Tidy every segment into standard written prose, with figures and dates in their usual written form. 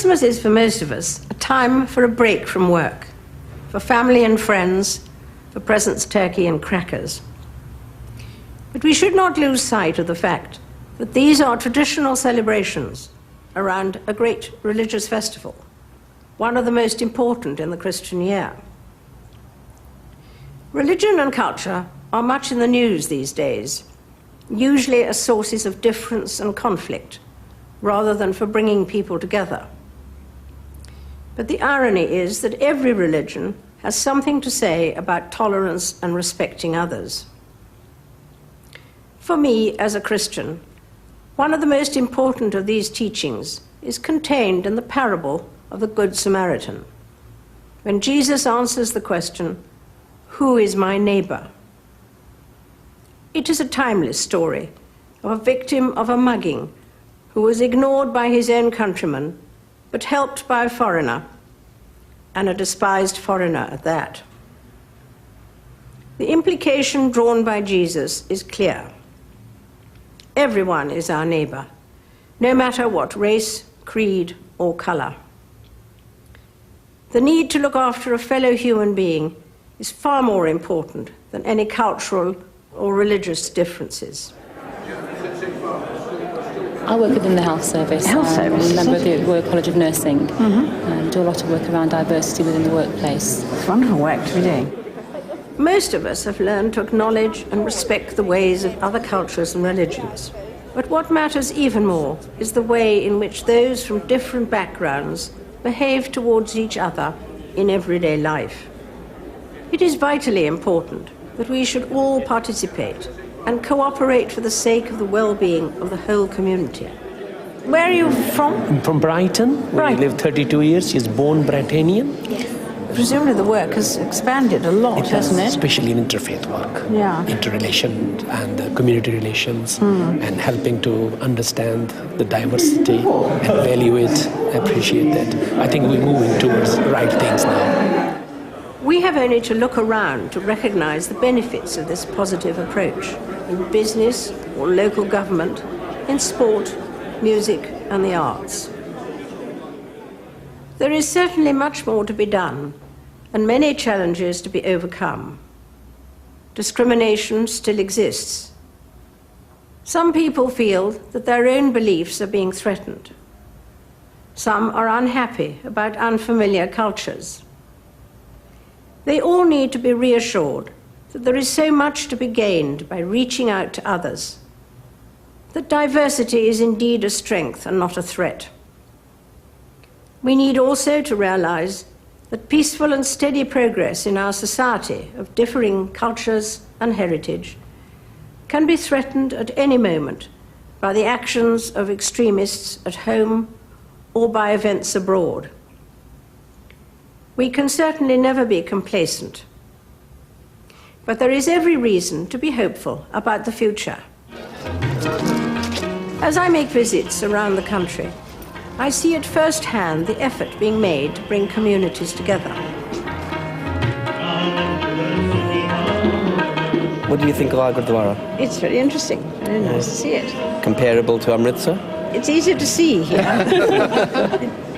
Christmas is, for most of us, a time for a break from work, for family and friends, for presents, turkey and crackers. But we should not lose sight of the fact that these are traditional celebrations around a great religious festival, one of the most important in the Christian year. Religion and culture are much in the news these days, usually as sources of difference and conflict, rather than for bringing people together. But the irony is that every religion has something to say about tolerance and respecting others. For me, as a Christian, one of the most important of these teachings is contained in the parable of the Good Samaritan, when Jesus answers the question, "Who is my neighbor?" It is a timeless story of a victim of a mugging who was ignored by his own countrymen, but helped by a foreigner, and a despised foreigner at that. The implication drawn by Jesus is clear. Everyone is our neighbor, no matter what race, creed, or color. The need to look after a fellow human being is far more important than any cultural or religious differences. I work within the health service. I'm a member of the Royal College of Nursing. And do a lot of work around diversity within the workplace. It's wonderful work to be doing. Most of us have learned to acknowledge and respect the ways of other cultures and religions. But what matters even more is the way in which those from different backgrounds behave towards each other in everyday life. It is vitally important that we should all participate and cooperate for the sake of the well-being of the whole community. Where are you from? I'm from Brighton. Where I lived 32 years. She's born Brighanian. Yes. Presumably the work has expanded a lot, hasn't it? Especially in interfaith work. Yeah. Interrelation and community relations and helping to understand the diversity and value it, appreciate that. I think we're moving towards the right things now. We have only to look around to recognize the benefits of this positive approach in business or local government, in sport, music and the arts. There is certainly much more to be done and many challenges to be overcome. Discrimination still exists. Some people feel that their own beliefs are being threatened. Some are unhappy about unfamiliar cultures. They all need to be reassured that there is so much to be gained by reaching out to others, that diversity is indeed a strength and not a threat. We need also to realize that peaceful and steady progress in our society of differing cultures and heritage can be threatened at any moment by the actions of extremists at home or by events abroad. We can certainly never be complacent, but there is every reason to be hopeful about the future. As I make visits around the country, I see at first hand the effort being made to bring communities together. What do you think of our Gurdwara? It's very interesting. Very nice to see it. Comparable to Amritsar? It's easier to see here.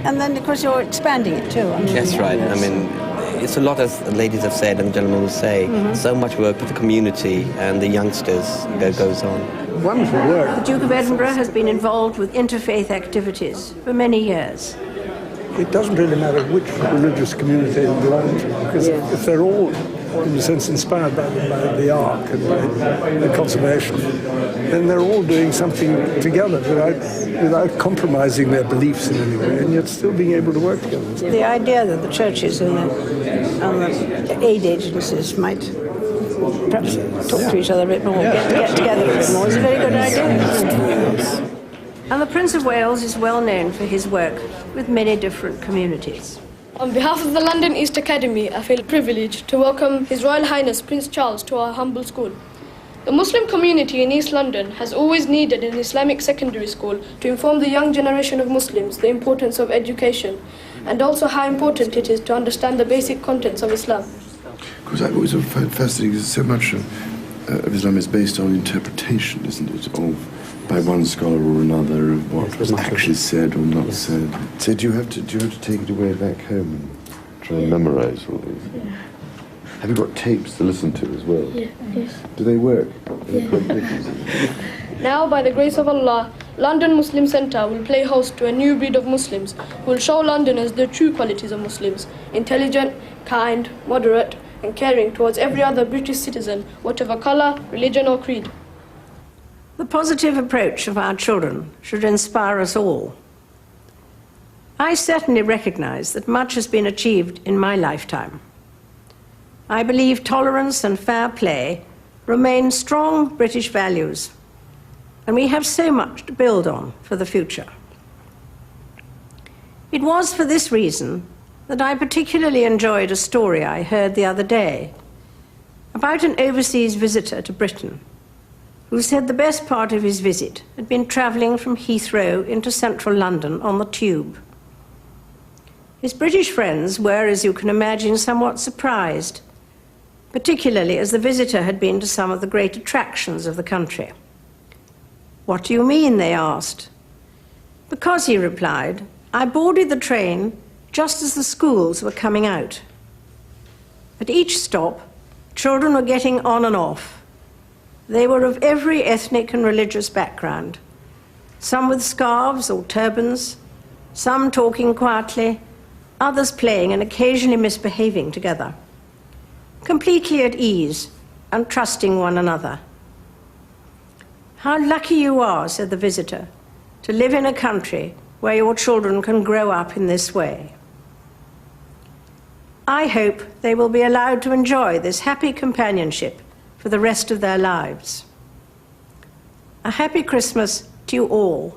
And then, of course, you're expanding it too. That's right. I mean, it's a lot, as ladies have said and gentlemen will say, so much work with the community and the youngsters goes on. Wonderful work. The Duke of Edinburgh has been involved with interfaith activities for many years. It doesn't really matter which religious community they belong to, because if they're all, in a sense, inspired by the Ark and by the conservation, then they're all doing something together without compromising their beliefs in any way, and yet still being able to work together. The idea that the churches and the aid agencies might perhaps talk to each other a bit more, get together a bit more, is a very good idea. And the Prince of Wales is well known for his work with many different communities. On behalf of the London East Academy, I feel privileged to welcome His Royal Highness Prince Charles to our humble school. The Muslim community in East London has always needed an Islamic secondary school to inform the young generation of Muslims the importance of education and also how important it is to understand the basic contents of Islam. Because I've always found fascinating, so much of Islam is based on interpretation, isn't it, of by one scholar or another of what was actually said or not said. So do you have to take it away back home and try and memorise all these? Yeah. Have you got tapes to listen to as well? Yeah, yes. Do they work? Now, by the grace of Allah, London Muslim Centre will play host to a new breed of Muslims who will show Londoners the true qualities of Muslims: intelligent, kind, moderate, and caring towards every other British citizen, whatever colour, religion or creed. The positive approach of our children should inspire us all. I certainly recognise that much has been achieved in my lifetime. I believe tolerance and fair play remain strong British values, and we have so much to build on for the future. It was for this reason that I particularly enjoyed a story I heard the other day about an overseas visitor to Britain who said the best part of his visit had been travelling from Heathrow into central London on the tube. His British friends were, as you can imagine, somewhat surprised, particularly as the visitor had been to some of the great attractions of the country. "What do you mean?" they asked. "Because," he replied, "I boarded the train just as the schools were coming out. At each stop, children were getting on and off. They were of every ethnic and religious background, some with scarves or turbans, some talking quietly, others playing and occasionally misbehaving together, completely at ease and trusting one another. How lucky you are," said the visitor, "to live in a country where your children can grow up in this way." I hope they will be allowed to enjoy this happy companionship for the rest of their lives. A happy Christmas to you all.